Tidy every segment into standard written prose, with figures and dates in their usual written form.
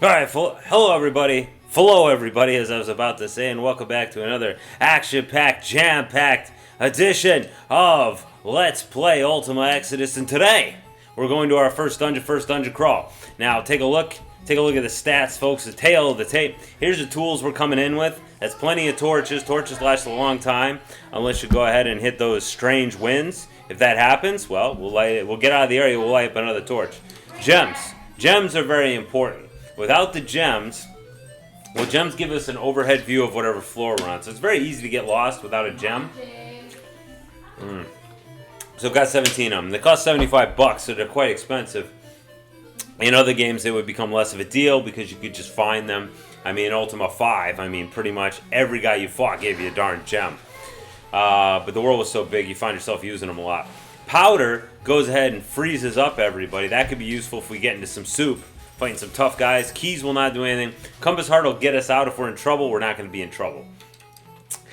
Alright, hello everybody. Hello everybody, as I was about to say, and welcome back to another action-packed, jam-packed edition of Let's Play Ultima Exodus. And today, we're going to our first dungeon crawl. Now, take a look at the stats, folks, the tail of the tape. Here's the tools we're coming in with. That's plenty of torches. Torches last a long time, unless you go ahead and hit those strange winds. If that happens, well, we'll get out of the area, we'll light up another torch. Gems. Gems are very important. Without the gems, well, gems give us an overhead view of whatever floor we're on. So it's very easy to get lost without a gem. So I've got 17 of them. They cost 75 bucks, so they're quite expensive. In other games, it would become less of a deal because you could just find them. I mean, in Ultima 5, pretty much every guy you fought gave you a darn gem. But the world was so big, you find yourself using them a lot. Powder goes ahead and freezes up everybody. That could be useful if we get into some soup. Fighting some tough guys. Keys will not do anything. Compass Heart will get us out. If we're in trouble, we're not going to be in trouble.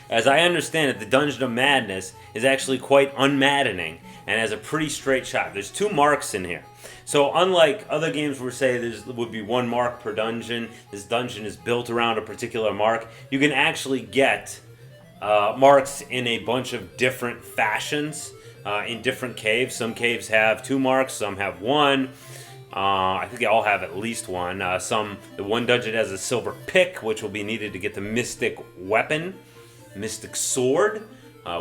As I understand it, the Dungeon of Madness is actually quite unmaddening and has a pretty straight shot. There's 2 marks in here. So unlike other games where, say, there would be 1 mark per dungeon, this dungeon is built around a particular mark, you can actually get marks in a bunch of different fashions in different caves. Some caves have 2 marks, some have 1. I think they all have at least 1. The one dungeon has a silver pick, which will be needed to get the mystic weapon, mystic sword,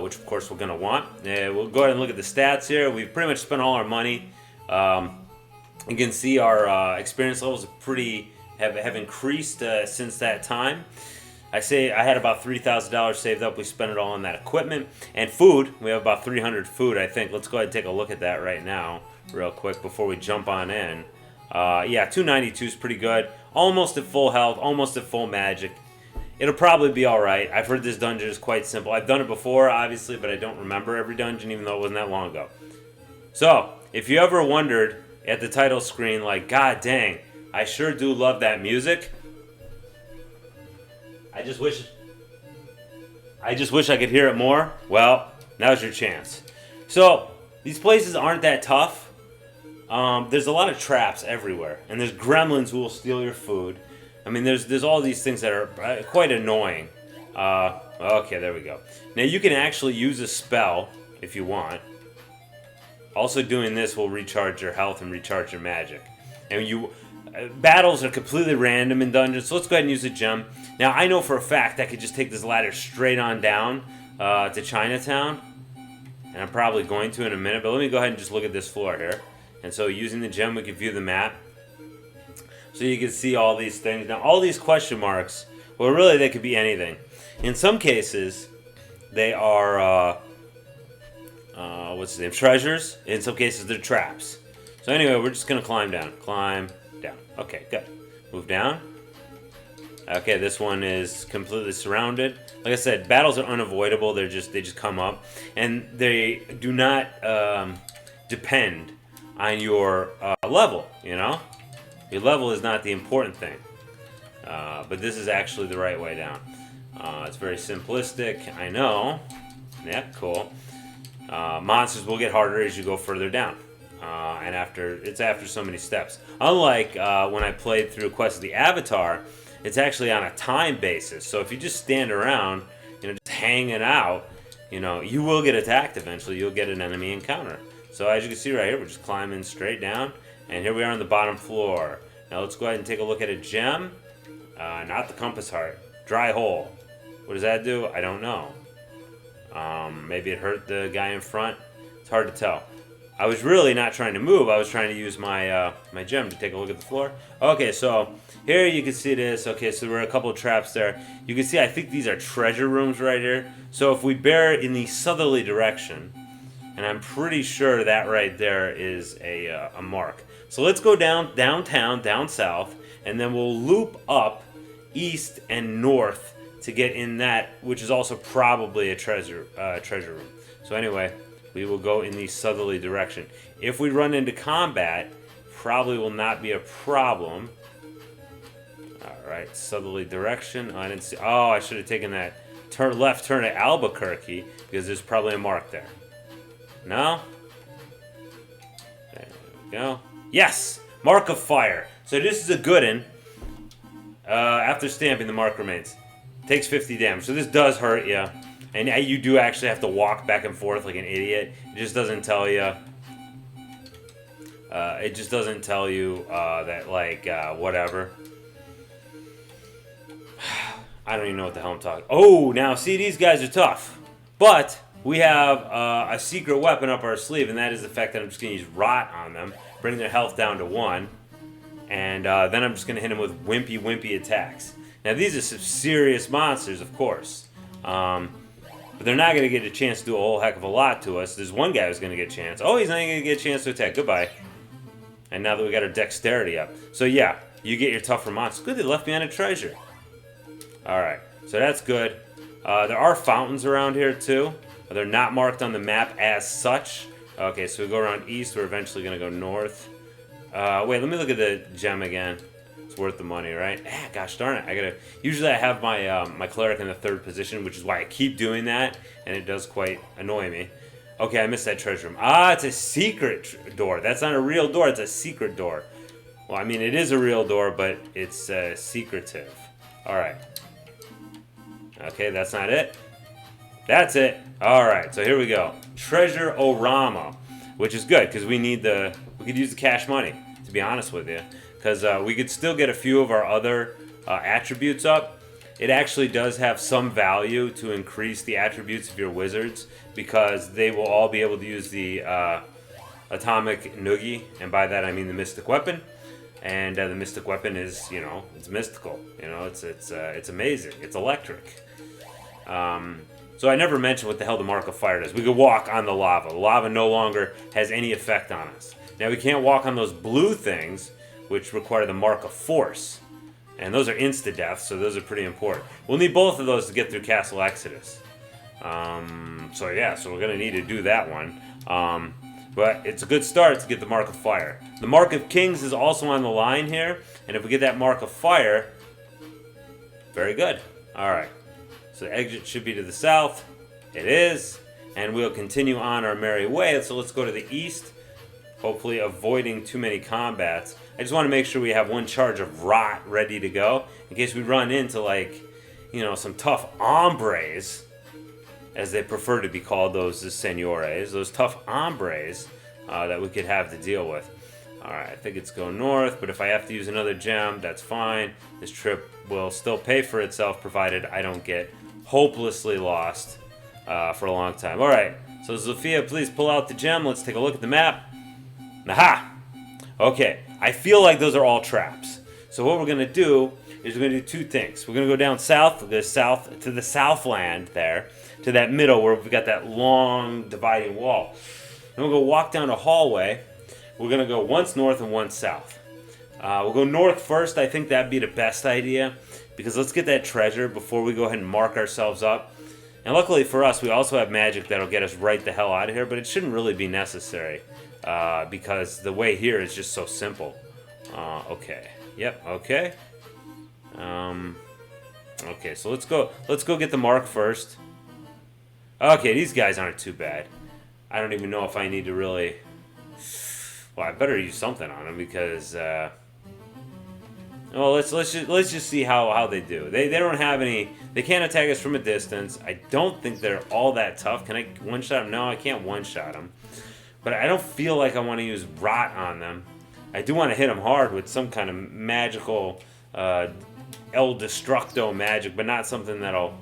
which of course we're going to want. We'll go ahead and look at the stats here. We've pretty much spent all our money. You can see our experience levels have increased since that time. I had about $3,000 saved up. We spent it all on that equipment and food. We have about 300 food, I think. Let's go ahead and take a look at that right now, real quick, before we jump on in. Yeah, 292 is pretty good. Almost at full health, almost at full magic. It'll probably be all right. I've heard this dungeon is quite simple. I've done it before, obviously, but I don't remember every dungeon, even though it wasn't that long ago. So, if you ever wondered at the title screen, like, God dang, I sure do love that music. I just wish I could hear it more. Well, now's your chance. So, these places aren't that tough. There's a lot of traps everywhere, and there's gremlins who will steal your food. I mean, there's all these things that are quite annoying. Okay, there we go. Now, you can actually use a spell if you want. Also, doing this will recharge your health and recharge your magic. And battles are completely random in dungeons, so let's go ahead and use a gem. Now, I know for a fact I could just take this ladder straight on down to Chinatown, and I'm probably going to in a minute, but let me go ahead and just look at this floor here. And so using the gem, we can view the map. So you can see all these things. Now, all these question marks, well, really, they could be anything. In some cases, they are, treasures. In some cases, they're traps. So anyway, we're just going to climb down. Climb down. Okay, good. Move down. Okay, this one is completely surrounded. Like I said, battles are unavoidable. They just come up. And they do not depend on your level, you know? Your level is not the important thing. But this is actually the right way down. It's very simplistic, I know. Yeah, cool. Monsters will get harder as you go further down. And after so many steps. Unlike when I played through Quest of the Avatar, it's actually on a time basis. So if you just stand around, just hanging out, you will get attacked eventually. You'll get an enemy encounter. So as you can see right here, we're just climbing straight down. And here we are on the bottom floor. Now let's go ahead and take a look at a gem. Not the compass heart. Dry hole. What does that do? I don't know. Maybe it hurt the guy in front. It's hard to tell. I was really not trying to move. I was trying to use my my gem to take a look at the floor. Okay, so here you can see this. Okay, so there were a couple of traps there. You can see, I think these are treasure rooms right here. So if we bear in the southerly direction, and I'm pretty sure that right there is a mark. So let's go downtown, down south, and then we'll loop up east and north to get in that, which is also probably a treasure room. So anyway, we will go in the southerly direction. If we run into combat, probably will not be a problem. Alright, southerly direction. Oh, I didn't see. Oh, I should have taken that left turn at Albuquerque, because there's probably a mark there. No? There we go. Yes! Mark of Fire. So this is a good one. After stamping, the mark remains. Takes 50 damage. So this does hurt you. And you do actually have to walk back and forth like an idiot. It just doesn't tell you. It just doesn't tell you that, like, whatever. I don't even know what the hell I'm talking. Oh, now, see, these guys are tough. But we have a secret weapon up our sleeve, and that is the fact that I'm just going to use Rot on them, bring their health down to 1. And then I'm just going to hit them with wimpy attacks. Now, these are some serious monsters, of course. But they're not going to get a chance to do a whole heck of a lot to us. There's one guy who's going to get a chance. Oh, he's not going to get a chance to attack. Goodbye. And now that we got our dexterity up. So, yeah, you get your tougher monsters. Good, they left me on a treasure. Alright, so that's good. There are fountains around here, too. They're not marked on the map as such. Okay, so we go around east. We're eventually going to go north. Wait, let me look at the gem again. It's worth the money, right? Ah, gosh darn it. Usually I have my my cleric in the 3rd position, which is why I keep doing that, and it does quite annoy me. Okay, I missed that treasure room. Ah, it's a secret door. That's not a real door. It's a secret door. Well, I mean, it is a real door, but it's secretive. All right. Okay, that's not it. That's it. All right, so here we go. Treasure Orama, which is good because we could use the cash money, to be honest with you, because we could still get a few of our other attributes up. It actually does have some value to increase the attributes of your wizards because they will all be able to use the atomic noogie, and by that I mean the mystic weapon. And the mystic weapon is, it's mystical. It's amazing. It's electric. So I never mentioned what the hell the Mark of Fire does. We could walk on the lava. The lava no longer has any effect on us. Now we can't walk on those blue things, which require the Mark of Force. And those are insta-deaths, so those are pretty important. We'll need both of those to get through Castle Exodus. So we're going to need to do that one. But it's a good start to get the Mark of Fire. The Mark of Kings is also on the line here. And if we get that Mark of Fire, very good. Alright. So the exit should be to the south. It is. And we'll continue on our merry way. So let's go to the east. Hopefully avoiding too many combats. I just want to make sure we have one charge of Rot ready to go. In case we run into, some tough hombres, as they prefer to be called, those senores. Those tough hombres that we could have to deal with. Alright, I think it's going north, but if I have to use another gem, that's fine. This trip will still pay for itself, provided I don't get hopelessly lost for a long time. Alright, so Zofia, please pull out the gem. Let's take a look at the map. Aha! Okay, I feel like those are all traps. So what we're going to do is we're going to do two things. We're going to go down south, to the Southland there, to that middle where we've got that long dividing wall. Then we'll go walk down a hallway. We're going to go once north and once south. We'll go north first. I think that'd be the best idea, because let's get that treasure before we go ahead and mark ourselves up. And luckily for us, we also have magic that'll get us right the hell out of here, but it shouldn't really be necessary, because the way here is just so simple. Okay. Yep, okay. Okay, so let's go get the mark first. Okay, these guys aren't too bad. I don't even know if I need to really... Well, I better use something on them because... Well, let's just see how they do. They don't have any... They can't attack us from a distance. I don't think they're all that tough. Can I one-shot them? No, I can't one-shot them. But I don't feel like I want to use Rot on them. I do want to hit them hard with some kind of magical El Destructo magic, but not something that'll...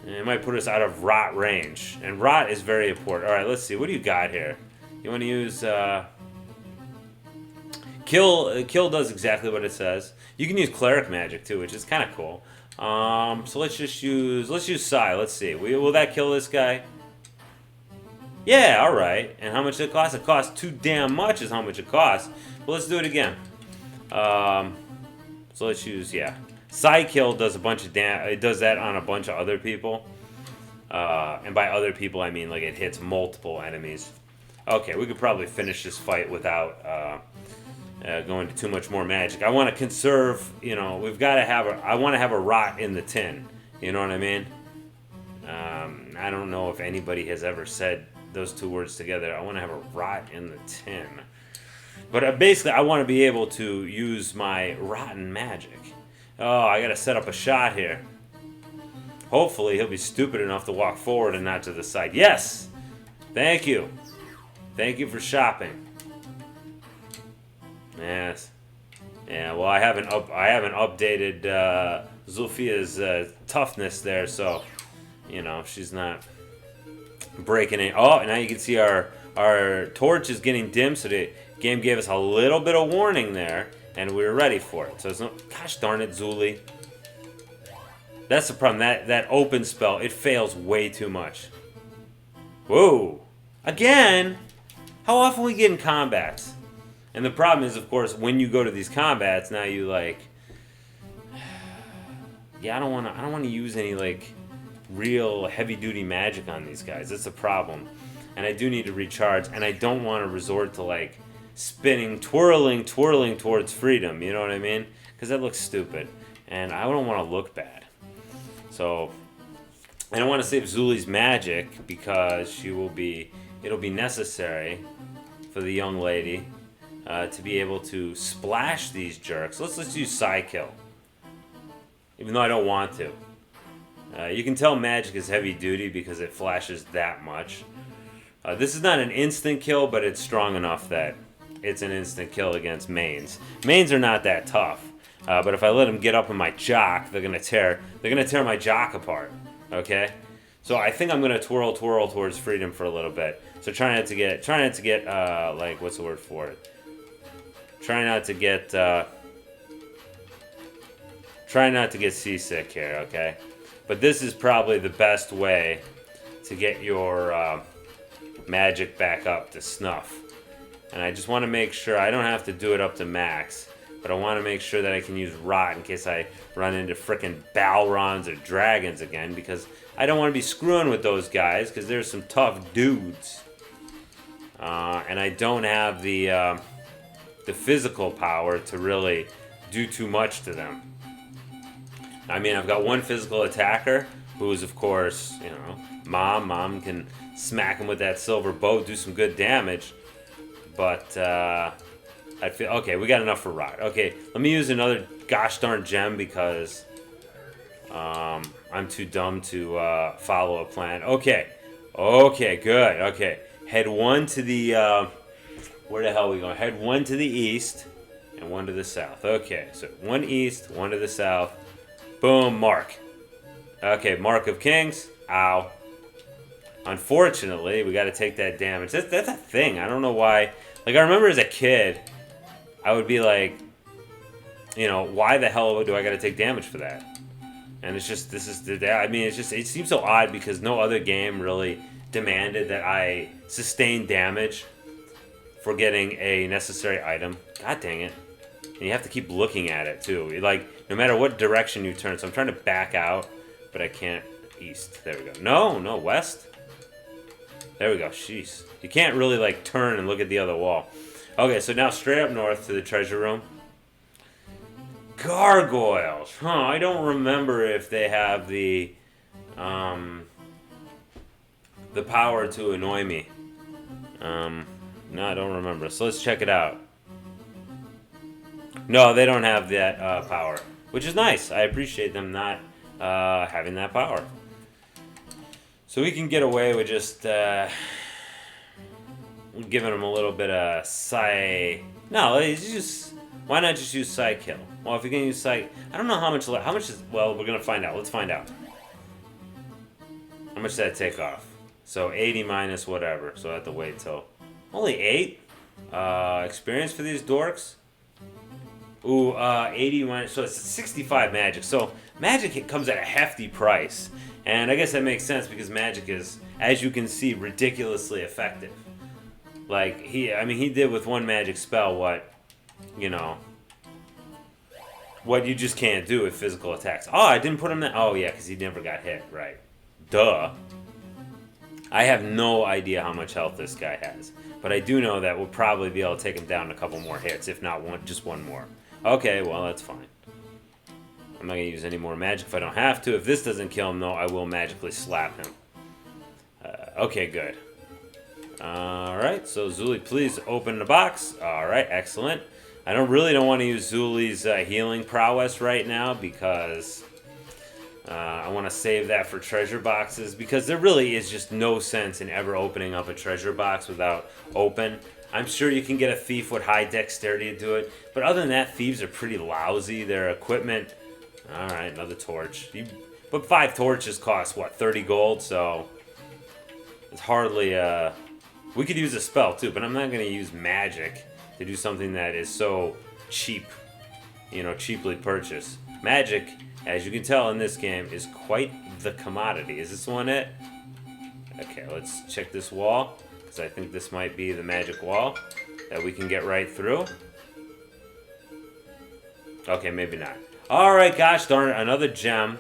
It might put us out of Rot range. And Rot is very important. Alright, let's see. What do you got here? You want to use... Kill does exactly what it says. You can use Cleric magic too, which is kind of cool. So let's use Psi. Let's see. Will that kill this guy? Yeah, alright. And how much did it cost? It cost too damn much is how much it costs. Well, let's do it again. So let's use, Psi Kill does a bunch of damage. It does that on a bunch of other people. And by other people, I mean, like, it hits multiple enemies. Okay, we could probably finish this fight without going to too much more magic. I want to conserve, we've got to have I want to have a Rot in the tin. You know what I mean? I don't know if anybody has ever said those two words together. I want to have a Rot in the tin. But basically, I want to be able to use my rotten magic. Oh, I gotta set up a shot here. Hopefully he'll be stupid enough to walk forward and not to the side. Yes! Thank you. Thank you for shopping. Yes. Yeah, well, I haven't updated Zulfia's toughness there, so you know she's not breaking it. Oh, now you can see our torch is getting dim, so the game gave us a little bit of warning there, and we were ready for it. So it's no, gosh darn it, Zuli. That's the problem. That open spell, it fails way too much. Whoa, again? How often we get in combats? And the problem is, of course, when you go to these combats, now you like, yeah, I don't want to use any like real heavy-duty magic on these guys. That's a problem, and I do need to recharge, and I don't want to resort to like spinning, twirling towards freedom. You know what I mean? Because that looks stupid, and I don't want to look bad. So, I don't want to save Zuli's magic because it'll be necessary for the young lady. To be able to splash these jerks. Let's use Psykill. Even though I don't want to. You can tell magic is heavy duty because it flashes that much. This is not an instant kill, but it's strong enough that it's an instant kill against mains. Mains are not that tough. But if I let them get up in my jock, they're gonna tear my jock apart. Okay? So I think I'm gonna twirl towards freedom for a little bit. So try not to get like, what's the word for it? Try not to get seasick here, okay? But this is probably the best way to get your magic back up to snuff. And I just want to make sure I don't have to do it up to max, but I want to make sure that I can use Rot in case I run into frickin' Balrons or dragons again, because I don't want to be screwing with those guys because there's some tough dudes. And I don't have the physical power to really do too much to them. I mean, I've got one physical attacker who's, of course, you know, Mom. Mom can smack him with that silver bow, do some good damage. But I feel okay. We got enough for Rot. Okay, let me use another gosh darn gem because I'm too dumb to follow a plan. Okay, good. Okay, head one to the. Where the hell are we going? Head one to the east and one to the south. Okay, so one east, one to the south. Boom, mark. Okay, Mark of Kings. Ow. Unfortunately, we got to take that damage. That's a thing. I don't know why. Like, I remember as a kid, I would be like, you know, why the hell do I got to take damage for that? And it's just, I mean, it's just, it seems so odd because no other game really demanded that I sustain damage for getting a necessary item. God dang it. And you have to keep looking at it too. Like, no matter what direction you turn. So I'm trying to back out, but I can't. East. There we go. No, west. There we go. Jeez. You can't really like turn and look at the other wall. Okay, so now straight up north to the treasure room. Gargoyles. Huh, I don't remember if they have the power to annoy me. No, I don't remember. So let's check it out. No, they don't have that power, which is nice. I appreciate them not having that power. So we can get away with just giving them a little bit of No, why not just use Psykill? Well, if you're gonna use I don't know how much is. Well, we're gonna find out. Let's find out. How much did that take off? So 80 minus whatever. So I have to wait till. Only 8 experience for these dorks. Ooh, 80 minus, so it's 65 magic. So magic comes at a hefty price, and I guess that makes sense because magic is, as you can see, ridiculously effective. Like he did with one magic spell what you just can't do with physical attacks. Oh, I didn't put him there. Oh yeah, because he never got hit. Right. Duh. I have no idea how much health this guy has. But I do know that we'll probably be able to take him down a couple more hits, if not just one more. Okay, well, that's fine. I'm not going to use any more magic if I don't have to. If this doesn't kill him, though, I will magically slap him. Okay, good. Alright, so Zuli, please open the box. Alright, excellent. I don't want to use Zuli's healing prowess right now because I want to save that for treasure boxes, because there really is just no sense in ever opening up a treasure box without open. I'm sure you can get a thief with high dexterity to do it, but other than that, thieves are pretty lousy. Their equipment... Alright, another torch. But 5 torches cost, what, 30 gold? So it's hardly... We could use a spell, too, but I'm not going to use magic to do something that is so cheap. You know, cheaply purchased. Magic, as you can tell in this game, is quite the commodity. Is this one it? Okay, let's check this wall, because I think this might be the magic wall that we can get right through. Okay, maybe not. Alright, gosh darn it, another gem.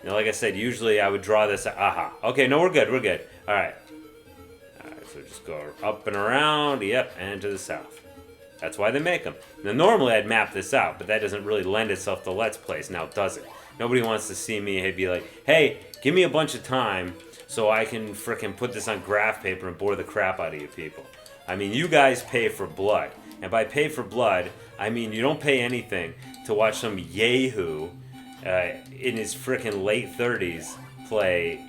You know, like I said, usually I would draw this. Aha. Okay, no, we're good, we're good. Alright. Alright, so just go up and around, yep, and to the south. That's why they make them. Now, normally I'd map this out, but that doesn't really lend itself to Let's Plays, now does it? Nobody wants to see me be like, hey, give me a bunch of time so I can frickin' put this on graph paper and bore the crap out of you people. I mean, you guys pay for blood. And by pay for blood, I mean you don't pay anything to watch some yahoo in his frickin' late 30s play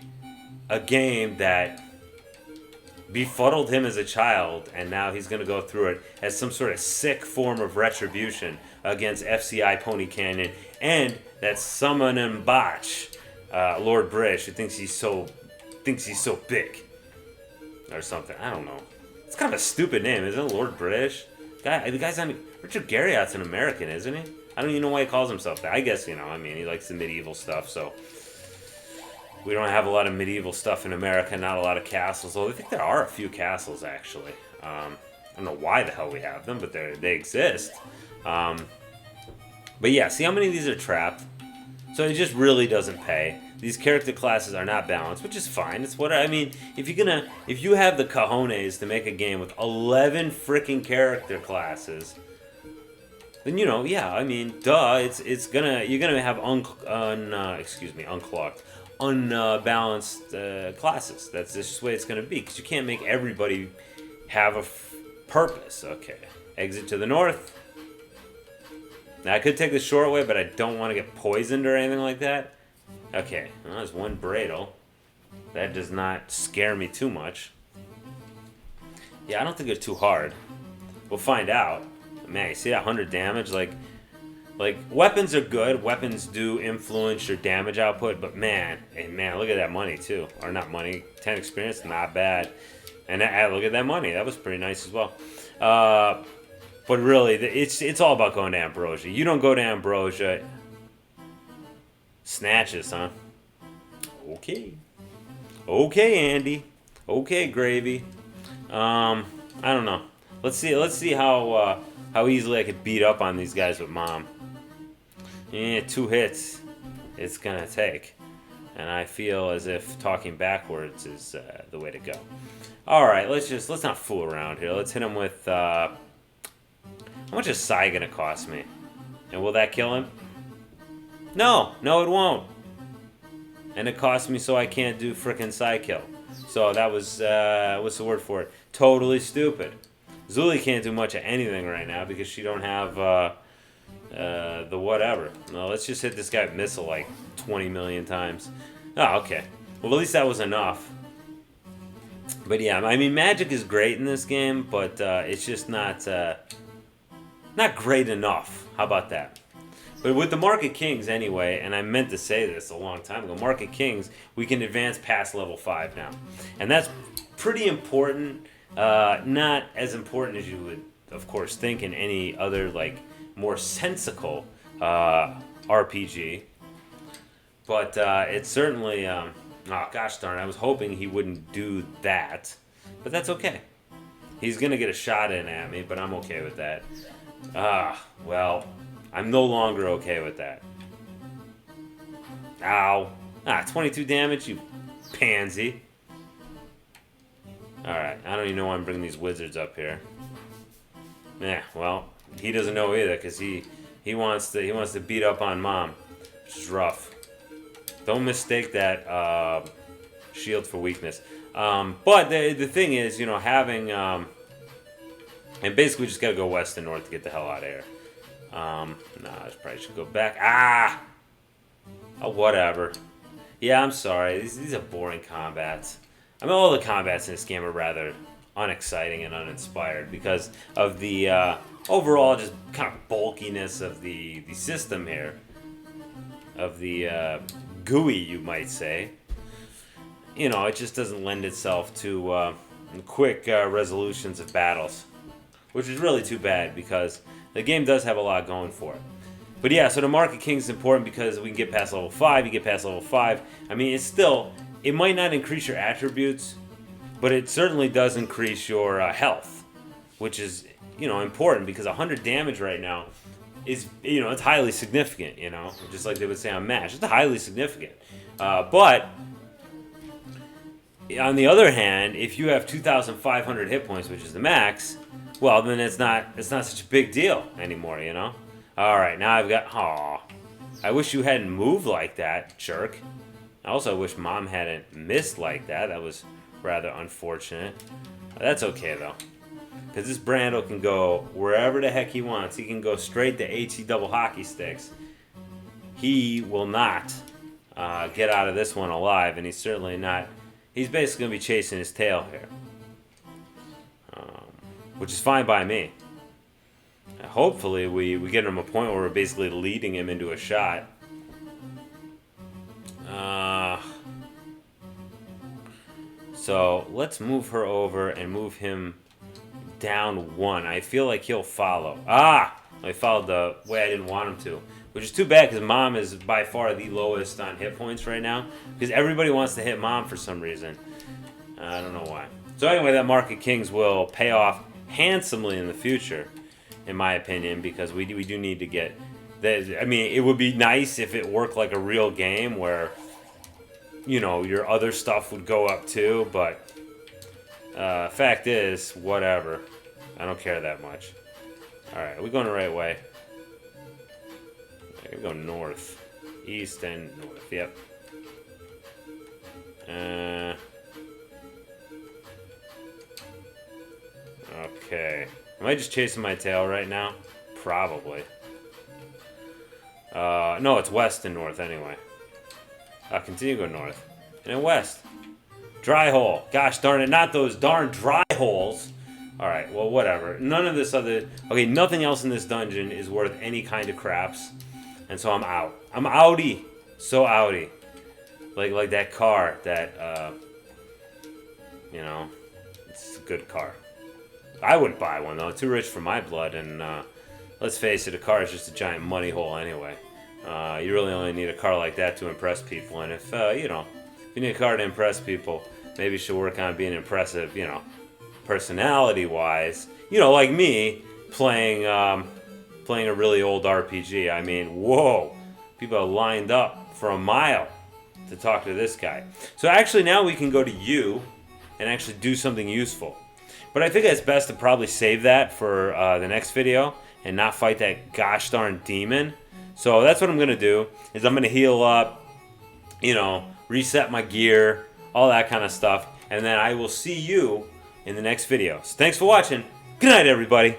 a game that befuddled him as a child, and now he's going to go through it as some sort of sick form of retribution against FCI Pony Canyon and that summon and botch Lord British, who thinks he's so big or something. I don't know. It's kind of a stupid name, isn't it? Lord British. The guy's on Richard Garriott's an American, isn't he? I don't even know why he calls himself that. I guess, you know, I mean, he likes the medieval stuff, so we don't have a lot of medieval stuff in America, not a lot of castles. Although I think there are a few castles, actually. I don't know why the hell we have them, but they exist. But yeah, see how many of these are trapped? So it just really doesn't pay. These character classes are not balanced, which is fine. It's what I mean. If you have the cojones to make a game with 11 freaking character classes, then you know, yeah, I mean, duh, you're gonna have unclogged, unbalanced classes. That's just the way it's gonna be, because you can't make everybody have a purpose. Okay, exit to the north. Now I could take the short way, but I don't want to get poisoned or anything like that. Okay, well, there's one Bradle. That does not scare me too much. Yeah, I don't think it's too hard. We'll find out. Man, you see that 100 damage? Like weapons are good. Weapons do influence your damage output, but man, look at that money too. Or not money, 10 experience, not bad. And look at that money. That was pretty nice as well. But really, it's all about going to Ambrosia. You don't go to Ambrosia. Snatches, huh? Okay. Okay, Andy. Okay, Gravy. I don't know. Let's see how easily I could beat up on these guys with Mom. Yeah, 2 hits it's gonna take. And I feel as if talking backwards is the way to go. Alright, let's not fool around here. Let's hit him with how much is Sai gonna cost me? And will that kill him? No, it won't. And it cost me so I can't do frickin' Sai kill. So that was, what's the word for it? Totally stupid. Zuli can't do much of anything right now because she don't have the whatever. No, let's just hit this guy with missile like 20 million times. Oh, okay. Well, at least that was enough. But yeah, I mean, magic is great in this game, but it's just not great enough. How about that? But with the Market Kings anyway, and I meant to say this a long time ago, Market Kings, we can advance past level 5 now. And that's pretty important. Not as important as you would, of course, think in any other, like, more sensical RPG. But it's certainly... oh, gosh darn it, I was hoping he wouldn't do that. But that's okay. He's going to get a shot in at me, but I'm okay with that. Well... I'm no longer okay with that. Ow. 22 damage, you pansy. Alright, I don't even know why I'm bringing these wizards up here. Yeah, well, he doesn't know either, because he wants to beat up on Mom, which is rough. Don't mistake that shield for weakness. But the thing is, you know, having And basically, we just gotta go west and north to get the hell out of here. Nah, I probably should go back. Ah! Oh, whatever. Yeah, I'm sorry. These are boring combats. I mean, all the combats in this game are rather unexciting and uninspired because of the overall just kind of bulkiness of the system here. Of the GUI, you might say. You know, it just doesn't lend itself to quick resolutions of battles. Which is really too bad because the game does have a lot going for it. But yeah, so the Market King is important because we can get past level 5, you get past level 5. I mean, it might not increase your attributes, but it certainly does increase your health, which is, important because 100 damage right now is, it's highly significant, just like they would say on MASH. It's highly significant. But on the other hand, if you have 2,500 hit points, which is the max, well, then it's not such a big deal anymore, All right, now I've got. Aw, I wish you hadn't moved like that, jerk. I also wish Mom hadn't missed like that. That was rather unfortunate. That's okay though, because this Brando can go wherever the heck he wants. He can go straight to HE double hockey sticks. He will not get out of this one alive, and he's certainly not. He's basically gonna be chasing his tail here. Which is fine by me. Hopefully we get him a point where we're basically leading him into a shot. So let's move her over and move him down 1. I feel like he'll follow. I followed the way I didn't want him to. Which is too bad because Mom is by far the lowest on hit points right now. Because everybody wants to hit Mom for some reason. I don't know why. So anyway, that Market Kings will pay off handsomely in the future, in my opinion, because we do need to get that. I mean, it would be nice if it worked like a real game where your other stuff would go up too, but fact is, whatever. I don't care that much. Alright, are we going the right way? We're going north, east, and north. Yep. Okay. Am I just chasing my tail right now? Probably. No, it's west and north anyway. I'll continue to go north. And then west. Dry hole. Gosh darn it, not those darn dry holes. Alright, well, whatever. None of this other... Okay, nothing else in this dungeon is worth any kind of craps. And so I'm out. I'm outie. So outie. Like that car that, it's a good car. I wouldn't buy one, though. Too rich for my blood, and let's face it, a car is just a giant money hole anyway. You really only need a car like that to impress people, and if you need a car to impress people, maybe you should work on being impressive, personality-wise. Like me, playing a really old RPG. I mean, whoa! People are lined up for a mile to talk to this guy. So actually now we can go to you and actually do something useful. But I think it's best to probably save that for the next video and not fight that gosh darn demon. So that's what I'm going to do, is I'm going to heal up, reset my gear, all that kind of stuff. And then I will see you in the next video. So thanks for watching. Good night, everybody.